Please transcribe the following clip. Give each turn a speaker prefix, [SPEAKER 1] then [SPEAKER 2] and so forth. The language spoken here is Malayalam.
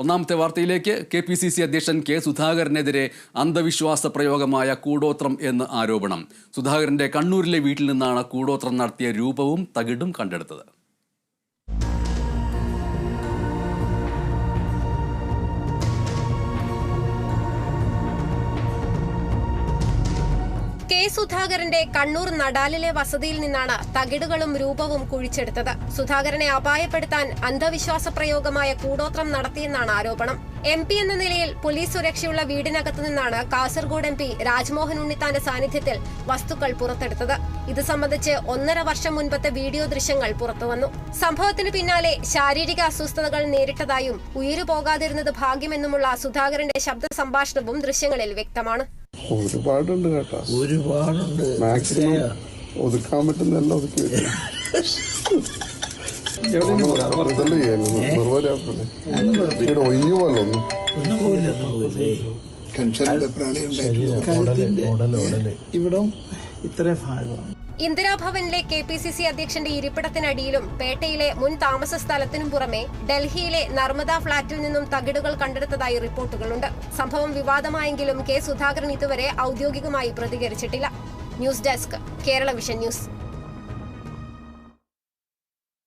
[SPEAKER 1] ഒന്നാമത്തെ വാർത്തയിലേക്ക്. KPCC അധ്യക്ഷൻ കെ സുധാകരനെതിരെ അന്ധവിശ്വാസ പ്രയോഗമായ കൂടോത്രം എന്ന് ആരോപണം. സുധാകരന്റെ കണ്ണൂരിലെ വീട്ടിൽ നിന്നാണ് കൂടോത്രം നടത്തിയ രൂപവും തകിടും കണ്ടെടുത്തത്.
[SPEAKER 2] കെ സുധാകരന്റെ കണ്ണൂർ നടാലിലെ വസതിയിൽ നിന്നാണ് തകിടുകളും രൂപവും കുഴിച്ചെടുത്തത്. സുധാകരനെ അപായപ്പെടുത്താൻ അന്ധവിശ്വാസ പ്രയോഗമായ കൂടോത്രം നടത്തിയെന്നാണ് ആരോപണം. MP എന്ന നിലയിൽ പോലീസ് സുരക്ഷയുള്ള വീടിനകത്തു നിന്നാണ് കാസർഗോഡ് MP രാജ്മോഹൻ ഉണ്ണിത്താന്റെ സാന്നിധ്യത്തിൽ വസ്തുക്കൾ പുറത്തെടുത്തത്. ഇത് സംബന്ധിച്ച് 1.5 വർഷം മുൻപത്തെ വീഡിയോ ദൃശ്യങ്ങൾ പുറത്തുവന്നു. സംഭവത്തിന് പിന്നാലെ ശാരീരിക അസ്വസ്ഥതകൾ നേരിട്ടതായും ഉയിരുപോകാതിരുന്നത് ഭാഗ്യമെന്നുമുള്ള സുധാകരന്റെ ശബ്ദ സംഭാഷണവും ദൃശ്യങ്ങളിൽ വ്യക്തമാണ്.
[SPEAKER 3] ഒരുപാടുണ്ട് കേട്ടോ, ഒരുപാടുണ്ട്. മാക്സിമം ഒതുക്കാൻ പറ്റുന്നല്ല ഒതുക്കി ഒഴിഞ്ഞു പോലൊന്നും
[SPEAKER 4] ഇവിടെ ഇത്ര ഭാഗമാണ്.
[SPEAKER 2] ഇന്ദിരാഭവനിലെ KPCC അധ്യക്ഷന്റെ ഇരിപ്പിടത്തിനടിയിലും പേട്ടയിലെ മുൻ താമസ സ്ഥലത്തിനും പുറമെ ഡൽഹിയിലെ നർമ്മദ ഫ്ളാറ്റിൽ നിന്നും തകിടുകൾ കണ്ടെടുത്തതായി റിപ്പോർട്ടുകളുണ്ട്. സംഭവം വിവാദമായെങ്കിലും കെ സുധാകരൻ ഇതുവരെ ഔദ്യോഗികമായി പ്രതികരിച്ചിട്ടില്ല. News desk, Kerala Vision news.